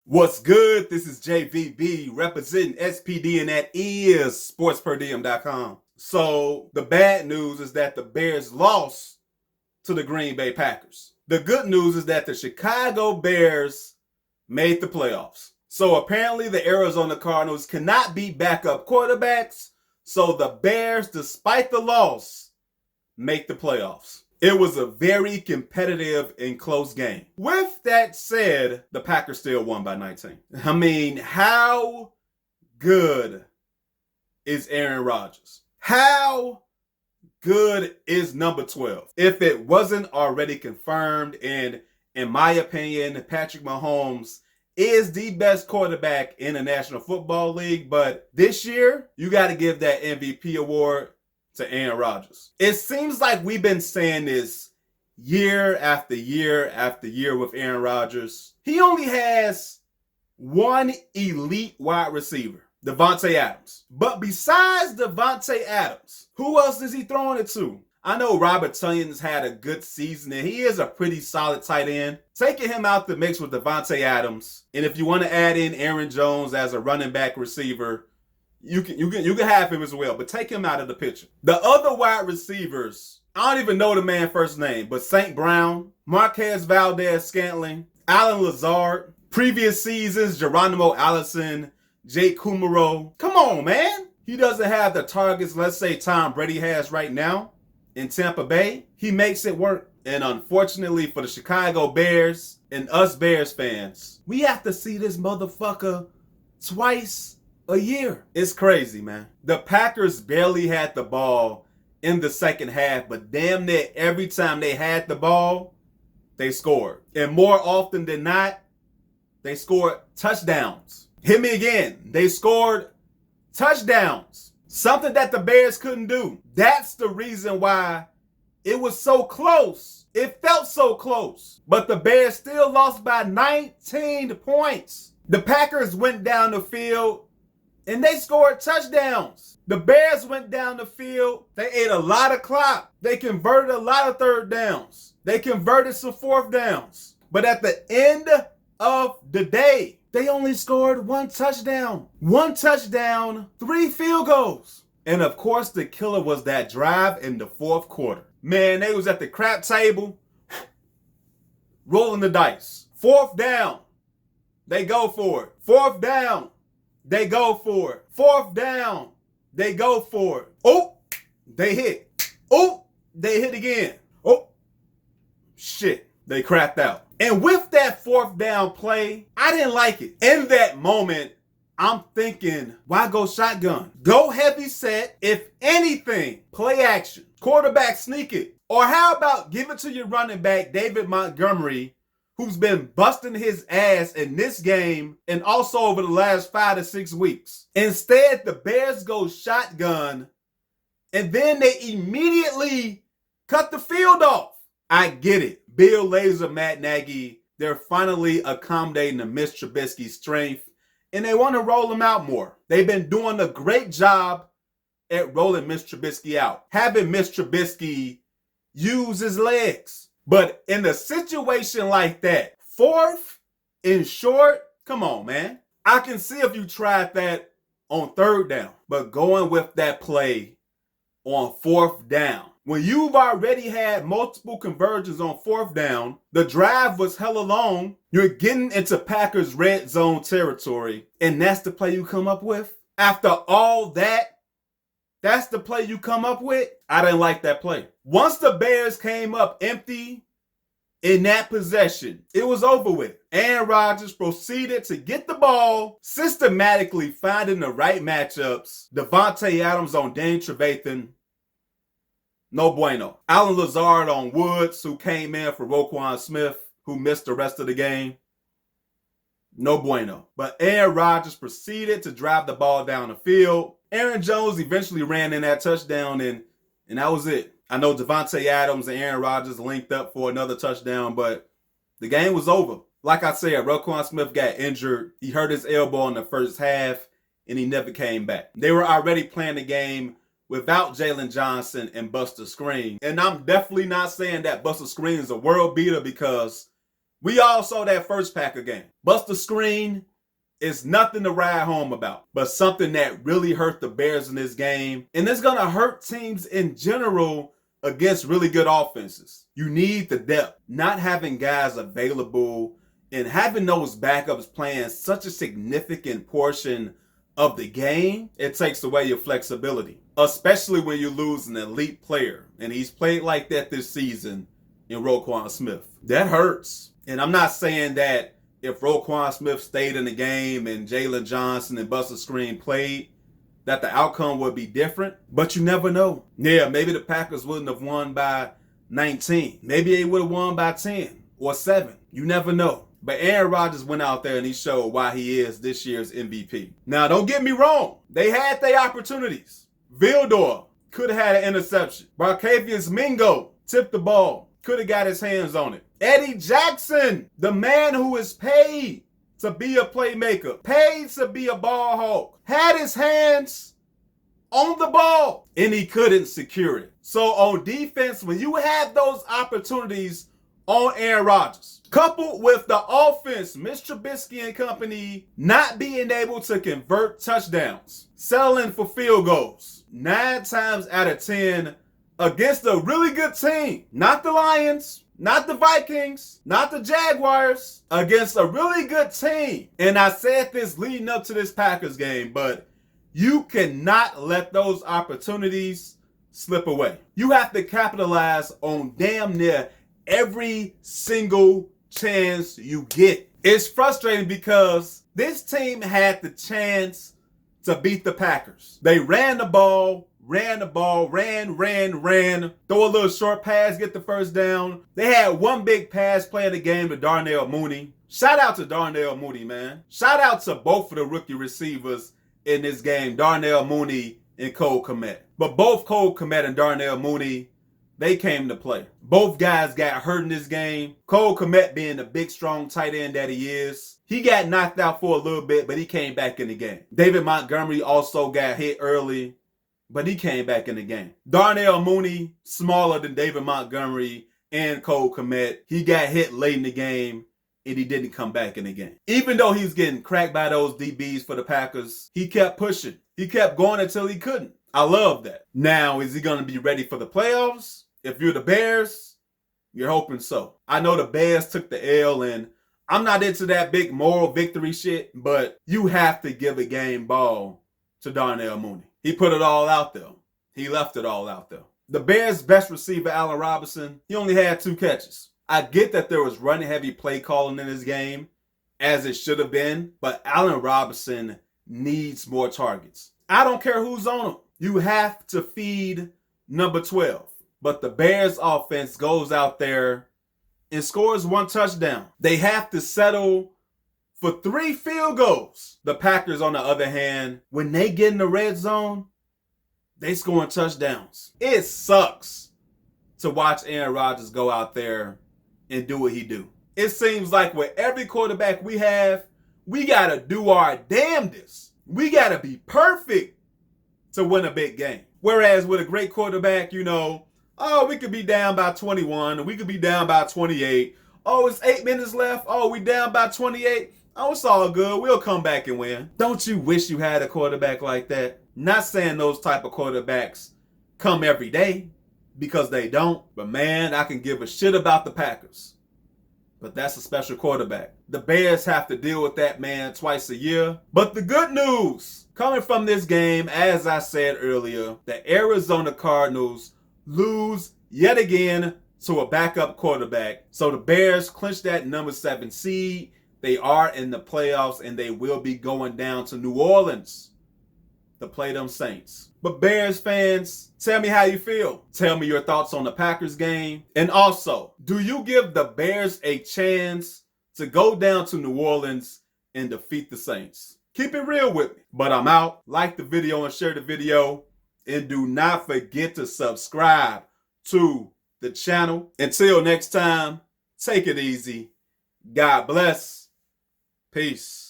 What's good? This is JVB representing SPD, and that is sportsperdiem.com. So the bad news is that the Bears lost to the Green Bay Packers. The good news is that the Chicago Bears made the playoffs. So apparently the Arizona Cardinals cannot beat backup quarterbacks. So the Bears, despite the loss, make the playoffs. It was a very competitive and close game. With that said, the Packers still won by 19. I mean, how good is Aaron Rodgers? How good is number 12? If it wasn't already confirmed, and in my opinion, Patrick Mahomes is the best quarterback in the National Football League, but this year, you got to give that MVP award to Aaron Rodgers. It seems like we've been saying this year after year after year with Aaron Rodgers. He only has one elite wide receiver, Davante Adams. But besides Davante Adams, who else is he throwing it to? I know Robert Tonyan's had a good season, and he is a pretty solid tight end. Taking him out the mix with Davante Adams, and if you want to add in Aaron Jones as a running back receiver, you can have him as well, but take him out of the picture. The other wide receivers, I don't even know the man's first name, but St. Brown, Marquez Valdez-Scantling, Alan Lazard, previous seasons, Geronimo Allison, Jake Kumaro. Come on, man. He doesn't have the targets, let's say, Tom Brady has right now in Tampa Bay. He makes it work. And unfortunately for the Chicago Bears and us Bears fans, we have to see this motherfucker twice a year. It's crazy, man. The Packers barely had the ball in the second half, but damn near every time they had the ball, they scored. And more often than not, they scored touchdowns. Hit me again. They scored touchdowns. Something that the Bears couldn't do. That's the reason why it was so close. It felt so close. But the Bears still lost by 19 points. The Packers went down the field and they scored touchdowns. The Bears went down the field. They ate a lot of clock. They converted a lot of third downs. They converted some fourth downs. But at the end of the day, they only scored one touchdown. One touchdown, 3 field goals. And of course, the killer was that drive in the fourth quarter. Man, they was at the crap table, rolling the dice. Fourth down, they go for it. Fourth down, they go for it. Fourth down, they go for it. Oh, they hit. Oh, they hit again. Oh, shit, they crapped out. And with that fourth down play, I didn't like it. In that moment, I'm thinking, why go shotgun? Go heavy set. If anything, play action. Quarterback sneak it. Or how about give it to your running back, David Montgomery, who's been busting his ass in this game and also over the last 5 to 6 weeks. Instead, the Bears go shotgun, and then they immediately cut the field off. I get it. Bill Lazor, Matt Nagy, they're finally accommodating the Mitch Trubisky's strength, and they want to roll him out more. They've been doing a great job at rolling Mitch Trubisky out, having Mitch Trubisky use his legs. But in a situation like that, fourth and short, come on, man. I can see if you tried that on third down, but going with that play on fourth down, when you've already had multiple conversions on fourth down, the drive was hella long, you're getting into Packers red zone territory, and that's the play you come up with? After all that, that's the play you come up with? I didn't like that play. Once the Bears came up empty in that possession, it was over with. Aaron Rodgers proceeded to get the ball, systematically finding the right matchups. Davante Adams on Danny Trevathan, no bueno. Alan Lazard on Woods, who came in for Roquan Smith, who missed the rest of the game, no bueno. But Aaron Rodgers proceeded to drive the ball down the field. Aaron Jones eventually ran in that touchdown, and that was it. I know Davante Adams and Aaron Rodgers linked up for another touchdown, but the game was over. Like I said, Roquan Smith got injured. He hurt his elbow in the first half, and he never came back. They were already playing the game without Jalen Johnson and Buster Screen. And I'm definitely not saying that Buster Screen is a world beater, because We all saw that first Packer game. Buster screen is nothing to ride home about, but something that really hurt the Bears in this game. And it's going to hurt teams in general against really good offenses. You need the depth. Not having guys available and having those backups playing such a significant portion of the game, it takes away your flexibility, especially when you lose an elite player. And he's played like that this season in Roquan Smith. That hurts. And I'm not saying that if Roquan Smith stayed in the game and Jalen Johnson and Buster Screen played, that the outcome would be different. But you never know. Yeah, maybe the Packers wouldn't have won by 19. Maybe they would have won by 10 or 7. You never know. But Aaron Rodgers went out there and he showed why he is this year's MVP. Now, don't get me wrong. They had their opportunities. Vildor could have had an interception. Barcavius Mingo tipped the ball. Could have got his hands on it. Eddie Jackson, the man who is paid to be a playmaker, paid to be a ball hawk, had his hands on the ball and he couldn't secure it. So on defense, when you have those opportunities on Aaron Rodgers, coupled with the offense, Mitch Trubisky and company not being able to convert touchdowns, settling for field goals, 9 times out of 10 against a really good team, not the Lions, not the Vikings, not the Jaguars, against a really good team. And I said this leading up to this Packers game, but you cannot let those opportunities slip away. You have to capitalize on damn near every single chance you get. It's frustrating because this team had the chance to beat the Packers. They ran the ball, ran, throw a little short pass, get the first down. They had one big pass play in the game to Darnell Mooney. Shout out to Darnell Mooney, man. Shout out to both of the rookie receivers in this game, Darnell Mooney and Cole Kmet. But both Cole Kmet and Darnell Mooney, they came to play. Both guys got hurt in this game. Cole Kmet being the big, strong tight end that he is. He got knocked out for a little bit, but he came back in the game. David Montgomery also got hit early, but he came back in the game. Darnell Mooney, smaller than David Montgomery and Cole Kmet. He got hit late in the game, and he didn't come back in the game. Even though he was getting cracked by those DBs for the Packers, he kept pushing. He kept going until he couldn't. I love that. Now, is he going to be ready for the playoffs? If you're the Bears, you're hoping so. I know the Bears took the L, and I'm not into that big moral victory shit, but you have to give a game ball to Darnell Mooney. He put it all out there. He left it all out there. The Bears' best receiver, Allen Robinson, he only had 2 catches. I get that there was run-heavy play calling in this game, as it should have been, but Allen Robinson needs more targets. I don't care who's on him. You have to feed number 12. But the Bears offense goes out there and scores 1 touchdown. They have to settle for 3 field goals. The Packers, on the other hand, when they get in the red zone, they scoring touchdowns. It sucks to watch Aaron Rodgers go out there and do what he do. It seems like with every quarterback we have, we got to do our damnedest. We got to be perfect to win a big game. Whereas with a great quarterback, you know, oh, we could be down by 21, and we could be down by 28. Oh, it's 8 minutes left. Oh, we down by 28. Oh, it's all good. We'll come back and win. Don't you wish you had a quarterback like that? Not saying those type of quarterbacks come every day, because they don't. But man, I can give a shit about the Packers. But that's a special quarterback. The Bears have to deal with that man twice a year. But the good news coming from this game, as I said earlier, the Arizona Cardinals lose yet again to a backup quarterback. So the Bears clinch that number 7 seed. They are in the playoffs, and they will be going down to New Orleans to play them Saints. But Bears fans, tell me how you feel. Tell me your thoughts on the Packers game. And also, do you give the Bears a chance to go down to New Orleans and defeat the Saints? Keep it real with me. But I'm out. Like the video and share the video. And do not forget to subscribe to the channel. Until next time, take it easy. God bless. Peace.